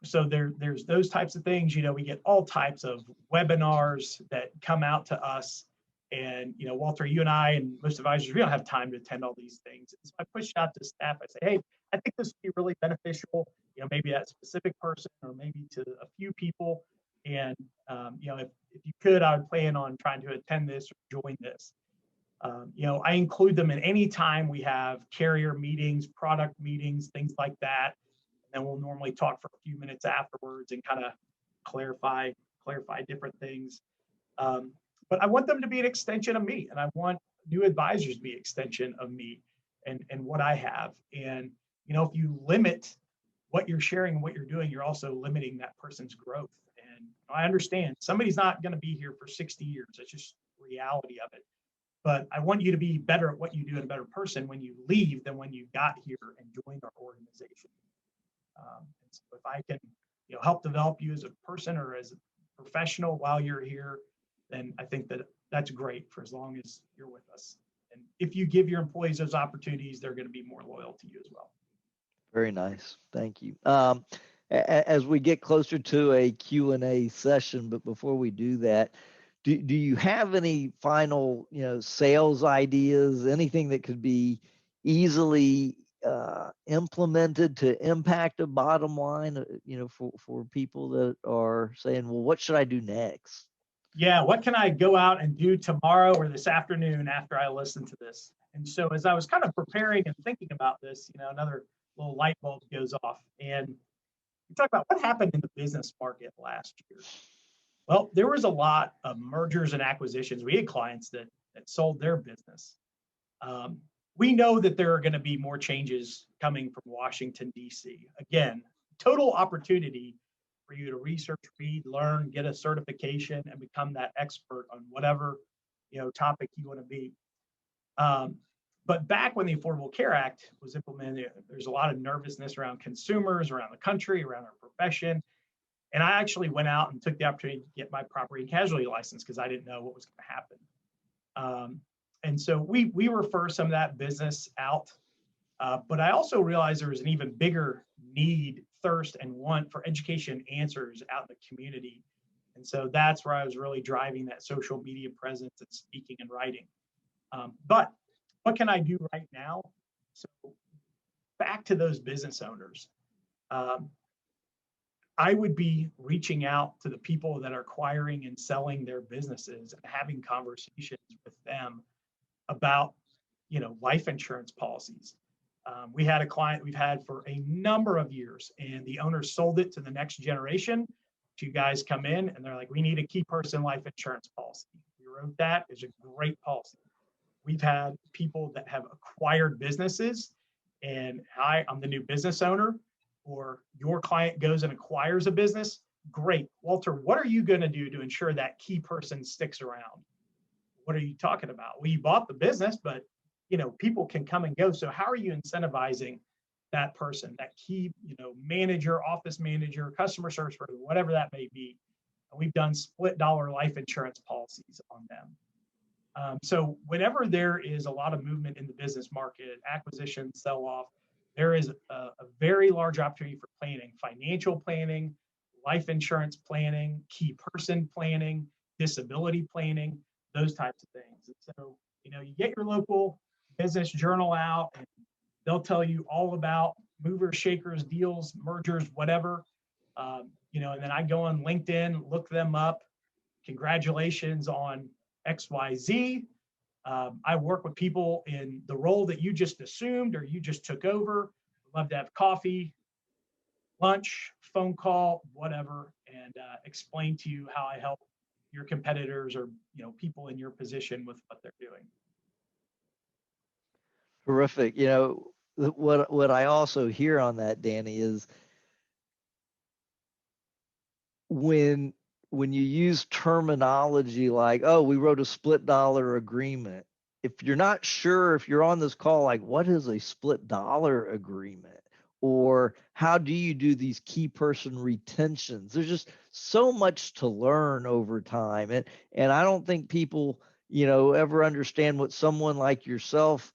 So there's those types of things. We get all types of webinars that come out to us. And, Walter, you and I and most advisors, we don't have time to attend all these things. So I push out to staff. I say, hey, I think this would be really beneficial, maybe that specific person or maybe to a few people. And, if you could, I would plan on trying to attend this or join this. I include them in any time we have carrier meetings, product meetings, things like that. And we'll normally talk for a few minutes afterwards and kind of clarify different things. But I want them to be an extension of me, and I want new advisors to be an extension of me and what I have. And, if you limit what you're sharing and what you're doing, you're also limiting that person's growth. And I understand somebody's not going to be here for 60 years. It's just reality of it. But I want you to be better at what you do and a better person when you leave than when you got here and joined our organization. And so if I can, help develop you as a person or as a professional while you're here, then I think that that's great for as long as you're with us. And if you give your employees those opportunities, they're going to be more loyal to you as well. Very nice. Thank you. As we get closer to a Q&A session, but before we do that, do you have any final, sales ideas, anything that could be easily implemented to impact a bottom line, for people that are saying, well, what should I do next? Yeah, what can I go out and do tomorrow or this afternoon after I listen to this? And so as I was kind of preparing and thinking about this, another little light bulb goes off. And we talk about what happened in the business market last year. Well, there was a lot of mergers and acquisitions. We had clients that sold their business. We know that there are going to be more changes coming from Washington, D.C. Again, total opportunity for you to research, read, learn, get a certification, and become that expert on whatever topic you want to be. But back when the Affordable Care Act was implemented, there's a lot of nervousness around consumers, around the country, around our profession. And I actually went out and took the opportunity to get my property and casualty license because I didn't know what was going to happen. And so we refer some of that business out. But I also realized there was an even bigger need, thirst, and want for education answers out in the community. And so that's where I was really driving that social media presence and speaking and writing. But what can I do right now? So back to those business owners. I would be reaching out to the people that are acquiring and selling their businesses and having conversations with them about, life insurance policies. We had a client we've had for a number of years, and the owner sold it to the next generation. Two guys come in and they're like, we need a key person life insurance policy. We wrote that. It's a great policy. We've had people that have acquired businesses and I'm the new business owner, or your client goes and acquires a business. Great. Walter, what are you going to do to ensure that key person sticks around? What are you talking about? Well, you bought the business, but people can come and go. So how are you incentivizing that person, that key, manager, office manager, customer service person, whatever that may be? And we've done split dollar life insurance policies on them. So whenever there is a lot of movement in the business market, acquisition, sell-off, there is a very large opportunity for planning, financial planning, life insurance planning, key person planning, disability planning, those types of things. And so, you get your local business journal out and they'll tell you all about movers, shakers, deals, mergers, whatever. And then I go on LinkedIn, look them up. Congratulations on XYZ. I work with people in the role that you just assumed or you just took over. Love to have coffee, lunch, phone call, whatever, and explain to you how I help your competitors or, people in your position with what they're doing. Terrific. What I also hear on that, Danny, is when you use terminology like, oh, we wrote a split dollar agreement. If you're not sure, if you're on this call, like, what is a split dollar agreement? Or how do you do these key person retentions? There's just so much to learn over time. And I don't think people, ever understand what someone like yourself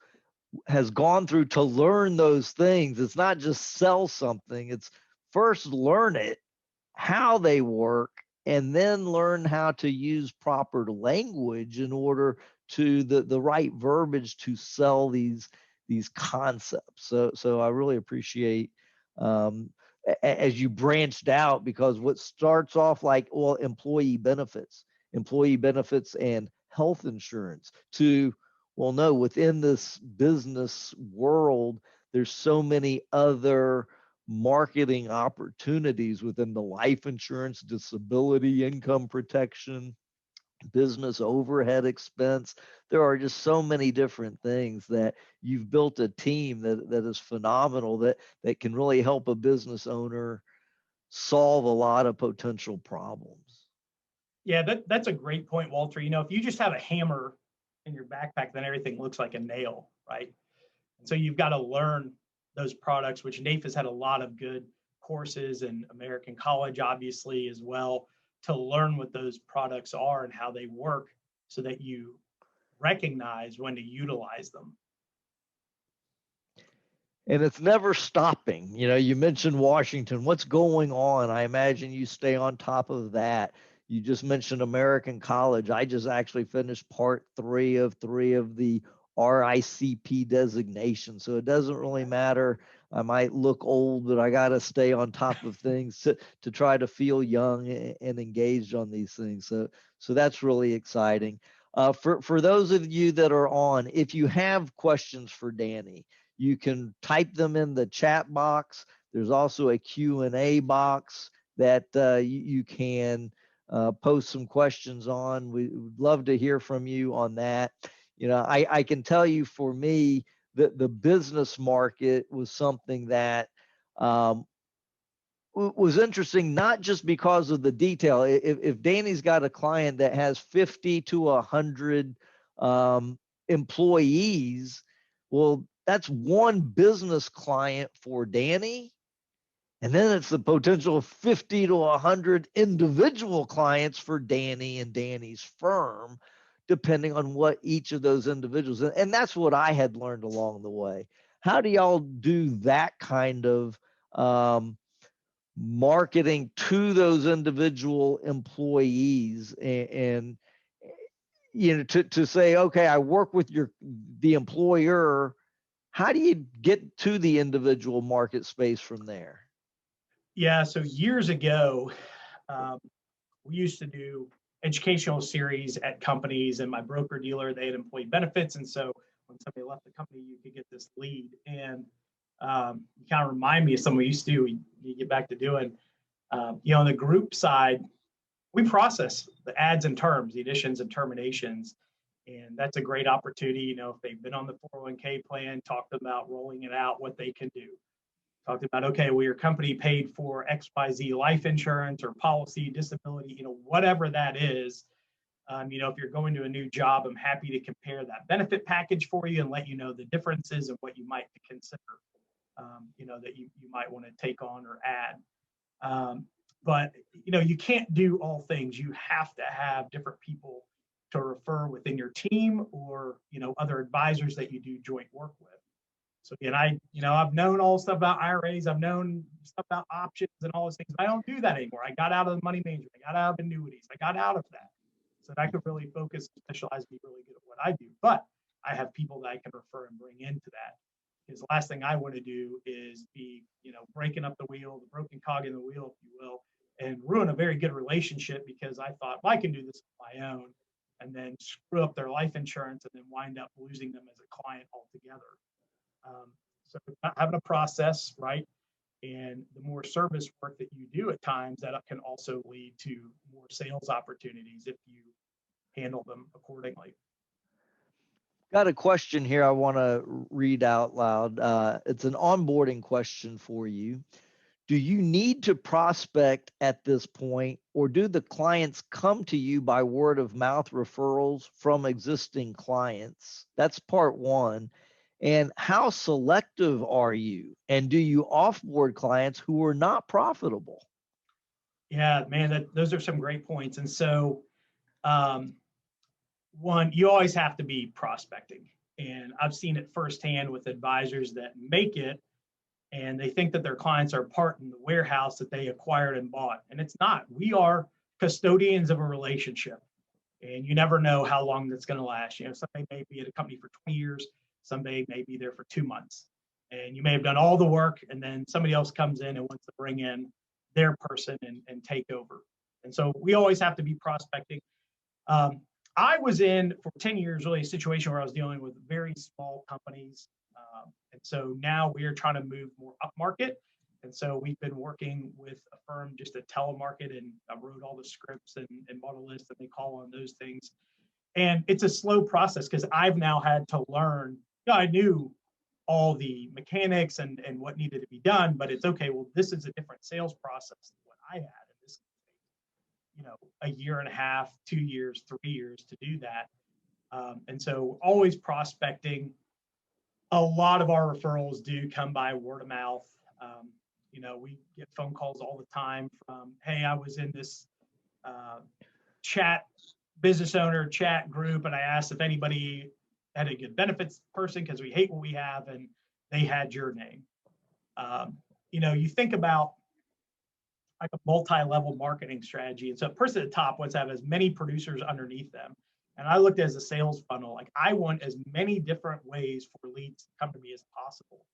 has gone through to learn those things. It's not just sell something, it's first learn it, how they work, and then learn how to use proper language in order to the right verbiage to sell these concepts. So I really appreciate as you branched out, because what starts off like, well, employee benefits and health insurance, to, well, no, within this business world, there's so many other marketing opportunities within the life insurance, disability, income protection, business overhead expense. There are just so many different things that you've built a team that is phenomenal, that can really help a business owner solve a lot of potential problems. Yeah, that's a great point, Walter. If you just have a hammer in your backpack, then everything looks like a nail, right? And so you've got to learn those products, which NAIF has had a lot of good courses, and American College, obviously, as well, to learn what those products are and how they work so that you recognize when to utilize them. And it's never stopping. You mentioned Washington. What's going on? I imagine you stay on top of that. You just mentioned American College. I just actually finished part 3 of the RICP designation. So it doesn't really matter. I might look old, but I got to stay on top of things to try to feel young and engaged on these things. So that's really exciting. For those of you that are on, if you have questions for Danny, you can type them in the chat box. There's also a Q&A box that you can post some questions on. We would love to hear from you on that. I can tell you, for me, that the business market was something that was interesting, not just because of the detail. If Danny's got a client that has 50 to 100 employees, well, that's one business client for Danny. And then it's the potential 50 to 100 individual clients for Danny and Danny's firm, depending on what each of those individuals. And that's what I had learned along the way. How do y'all do that kind of marketing to those individual employees, and to say, okay, I work with the employer. How do you get to the individual market space from there? Yeah, so years ago, we used to do educational series at companies, and my broker dealer, they had employee benefits. And so when somebody left the company, you could get this lead. And you kind of remind me of something we used to do. We get back to doing, on the group side, we process the adds and terms, the additions and terminations. And that's a great opportunity. If they've been on the 401k plan, talk about rolling it out, what they can do. Talked about, okay, well, your company paid for XYZ life insurance or policy, disability, whatever that is. If you're going to a new job, I'm happy to compare that benefit package for you and let you know the differences and what you might consider, that you might want to take on or add. But you can't do all things. You have to have different people to refer within your team, or, other advisors that you do joint work with. So again, I've known all stuff about IRAs. I've known stuff about options and all those things. But I don't do that anymore. I got out of the money management. I got out of annuities. I got out of that, so that I could really focus, specialize, be really good at what I do. But I have people that I can refer and bring into that. Because the last thing I want to do is be, breaking up the wheel, the broken cog in the wheel, if you will, and ruin a very good relationship because I thought, well, I can do this on my own, and then screw up their life insurance and then wind up losing them as a client altogether. So having a process, right? And the more service work that you do at times, that can also lead to more sales opportunities if you handle them accordingly. Got a question here I want to read out loud. It's an onboarding question for you. Do you need to prospect at this point, or do the clients come to you by word of mouth referrals from existing clients? That's part one. And how selective are you? And do you offboard clients who are not profitable? Yeah, man, those are some great points. And so, one, you always have to be prospecting. And I've seen it firsthand with advisors that make it, and they think that their clients are part in the warehouse that they acquired and bought. And it's not. We are custodians of a relationship, and you never know how long that's going to last. Somebody may be at a company for 20 years, somebody may be there for 2 months, and you may have done all the work, and then somebody else comes in and wants to bring in their person and take over. And so we always have to be prospecting. I was in for 10 years really a situation where I was dealing with very small companies. And so now we are trying to move more upmarket. And so we've been working with a firm just to telemarket, and I wrote all the scripts and bought a list that they call on those things. And it's a slow process because I've now had to learn. I knew all the mechanics and what needed to be done, but it's okay. Well, this is a different sales process than what I had. And this, a year and a half, 2 years, 3 years to do that. And so always prospecting. A lot of our referrals do come by word of mouth. We get phone calls all the time from, hey, I was in this business owner chat group, and I asked if anybody had a good benefits person because we hate what we have, and they had your name. You think about like a multi-level marketing strategy. And so a person at the top wants to have as many producers underneath them. And I looked at it as a sales funnel. Like, I want as many different ways for leads to come to me as possible,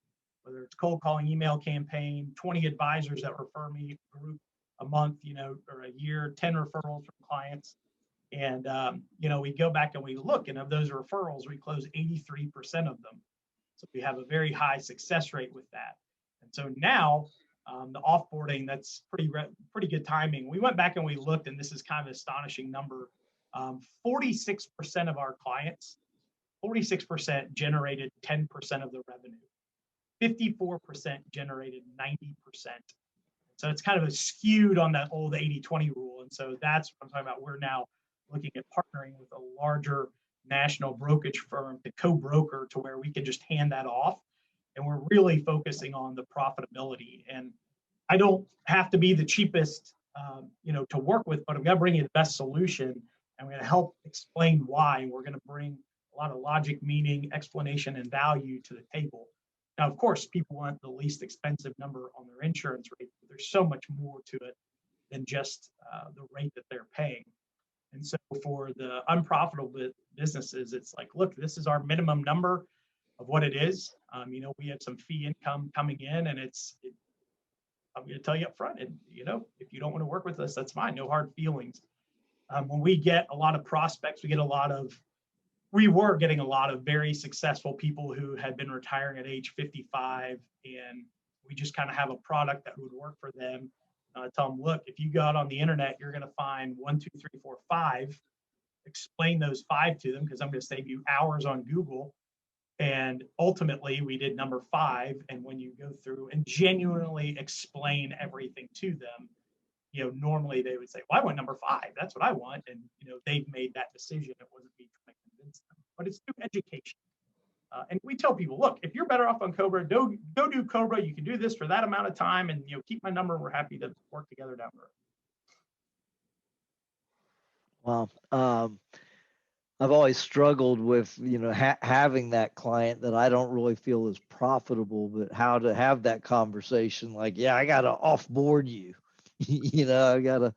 whether it's cold calling, email campaign, 20 advisors that refer me group a month, or a year, 10 referrals from clients. And, we go back and we look, and of those referrals, we close 83% of them. So we have a very high success rate with that. And so now the offboarding, that's pretty good timing. We went back and we looked, and this is kind of an astonishing number. 46% of our clients, 46% generated 10% of the revenue. 54% generated 90%. So it's kind of skewed on that old 80-20 rule. And so that's what I'm talking about. We're now looking at partnering with a larger national brokerage firm to co-broker to where we can just hand that off. And we're really focusing on the profitability. And I don't have to be the cheapest, to work with, but I'm going to bring you the best solution. I'm going to help explain why. We're going to bring a lot of logic, meaning, explanation, and value to the table. Now, of course, people want the least expensive number on their insurance rate, but there's so much more to it than just the rate that they're paying. And so for the unprofitable businesses, it's like, look, this is our minimum number of what it is. We have some fee income coming in, and I'm going to tell you up front, and if you don't want to work with us, that's fine. No hard feelings. When we get a lot of prospects, we were getting a lot of very successful people who had been retiring at age 55, and we just kind of have a product that would work for them. Tell them, look, if you go out on the internet, you're going to find 1, 2, 3, 4, 5. Explain those 5 to them, because I'm going to save you hours on Google. And ultimately, we did number 5. And when you go through and genuinely explain everything to them, normally they would say, well, I want number 5. That's what I want. And, they've made that decision. It wasn't me trying to convince them, but it's through education. And we tell people, look, if you're better off on Cobra, go do Cobra. You can do this for that amount of time, and keep my number. We're happy to work together down the road. Well, I've always struggled with, having that client that I don't really feel is profitable, but how to have that conversation. Like, yeah, I got to offboard you. I got to.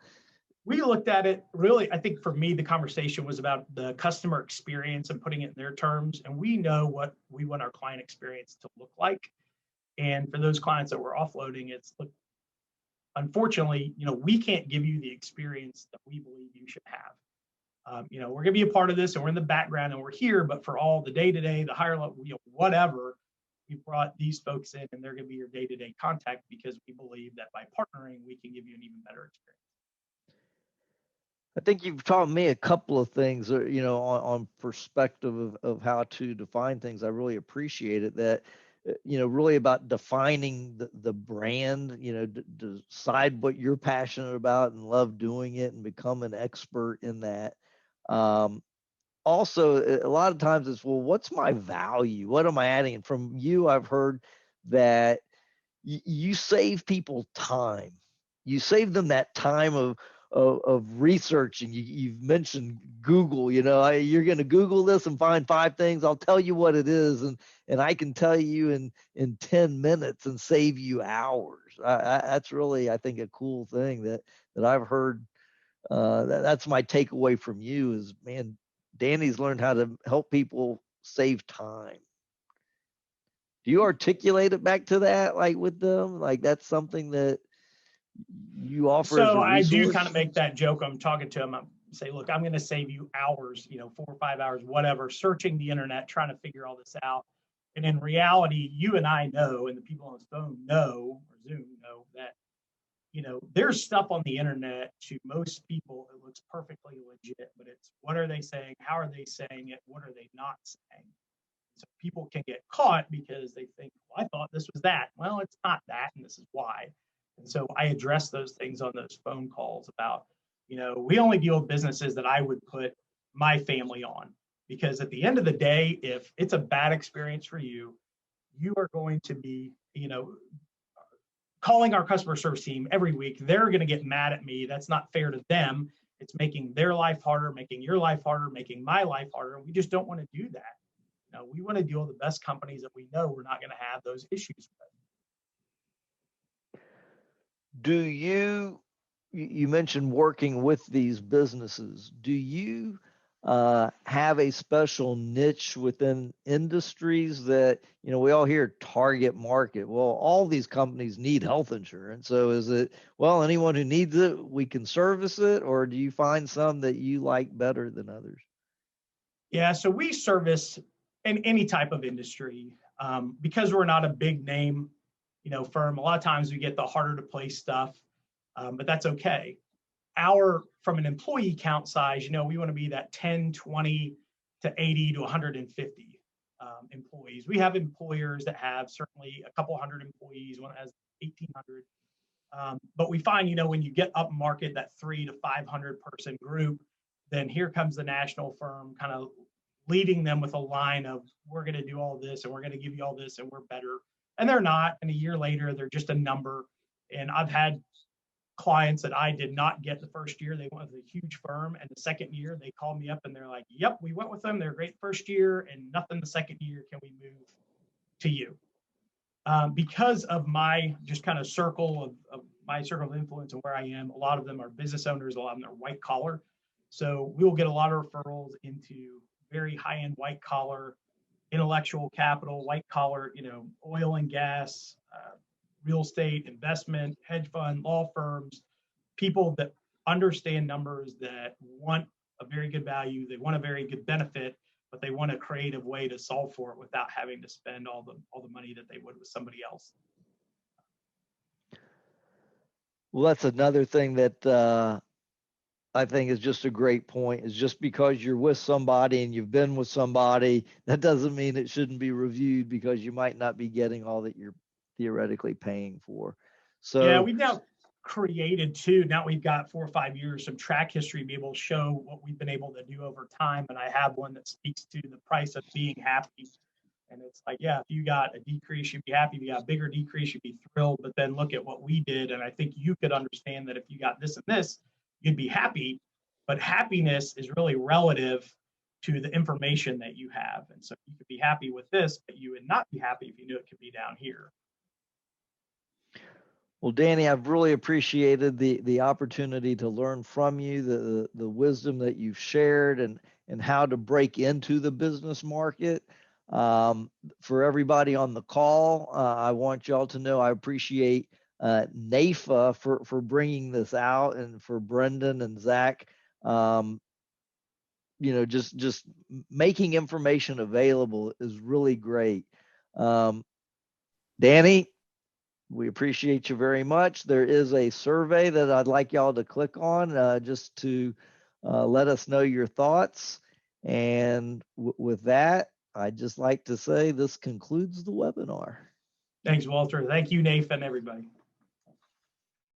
We looked at it really, I think for me, the conversation was about the customer experience and putting it in their terms. And we know what we want our client experience to look like. And for those clients that we're offloading, look, unfortunately, we can't give you the experience that we believe you should have. We're going to be a part of this, and we're in the background, and we're here, but for all the day-to-day, the higher level, whatever, we brought these folks in and they're going to be your day-to-day contact because we believe that by partnering, we can give you an even better experience. I think you've taught me a couple of things, on perspective of how to define things. I really appreciate it. That, really about defining the brand, decide what you're passionate about and love doing it and become an expert in that. Also, a lot of times it's, well, what's my value? What am I adding? And from you, I've heard that you save people time. You save them that time of researching. You've mentioned Google. You're going to Google this and find 5 things. I'll tell you what it is, and I can tell you in 10 minutes and save you hours. That's really, I think, a cool thing that I've heard. That's my takeaway from you is, man, Danny's learned how to help people save time. Do you articulate it back to that, like with them? Like that's something that you offer as a So I do resource? kind of make that joke. I'm talking to them. I say, look, I'm going to save you hours, 4 or 5 hours, whatever, searching the internet, trying to figure all this out. And in reality, you and I know, and the people on the phone know, or Zoom know that, there's stuff on the internet to most people. It looks perfectly legit, but it's what are they saying? How are they saying it? What are they not saying? So people can get caught because they think, well, I thought this was that. Well, it's not that, and this is why. And so I address those things on those phone calls about, we only deal with businesses that I would put my family on. Because at the end of the day, if it's a bad experience for you, you are going to be, calling our customer service team every week. They're going to get mad at me. That's not fair to them. It's making their life harder, making your life harder, making my life harder. We just don't want to do that. We want to deal with the best companies that we know we're not going to have those issues with. Do you mentioned working with these businesses. Do you have a special niche within industries that, we all hear target market? Well, all these companies need health insurance. So is it, well, anyone who needs it, we can service it? Or do you find some that you like better than others? Yeah, so we service in any type of industry because we're not a big name, firm. A lot of times we get the harder to place stuff, but that's okay. From an employee count size, we want to be that 10, 20 to 80 to 150 employees. We have employers that have certainly a couple hundred employees, one has 1,800. But we find, when you get up market, that 300 to 500 person group, then here comes the national firm kind of leading them with a line of, we're going to do all this and we're going to give you all this and we're better. And they're not. And a year later, they're just a number. And I've had clients that I did not get the first year. They went with a huge firm. And the second year, they called me up and they're like, yep, we went with them. They're great first year and nothing the second year. Can we move to you? Because of my just kind of circle of my circle of influence and where I am, a lot of them are business owners, a lot of them are white collar. So we will get a lot of referrals into very high-end white collar, intellectual capital, white collar, oil and gas, real estate, investment, hedge fund, law firms, people that understand numbers, that want a very good value, they want a very good benefit, but they want a creative way to solve for it without having to spend all the money that they would with somebody else. Well, that's another thing that I think is just a great point, is just because you're with somebody and you've been with somebody, that doesn't mean it shouldn't be reviewed, because you might not be getting all that you're theoretically paying for. So yeah, we've now created too. Now we've got 4 or 5 years, some track history to be able to show what we've been able to do over time. And I have one that speaks to the price of being happy. And it's like, yeah, if you got a decrease, you'd be happy. If you got a bigger decrease, you'd be thrilled. But then look at what we did. And I think you could understand that if you got this and this, you'd be happy. But happiness is really relative to the information that you have. And so you could be happy with this, but you would not be happy if you knew it could be down here. Well, Danny, I've really appreciated the opportunity to learn from you, the wisdom that you've shared, and how to break into the business market. For everybody on the call, I want y'all to know I appreciate NAFA for bringing this out, and for Brendan and Zach, just making information available is really great. Danny, we appreciate you very much. There is a survey that I'd like y'all to click on just to let us know your thoughts. And with that, I'd just like to say this concludes the webinar. Thanks, Walter. Thank you, Nathan, everybody.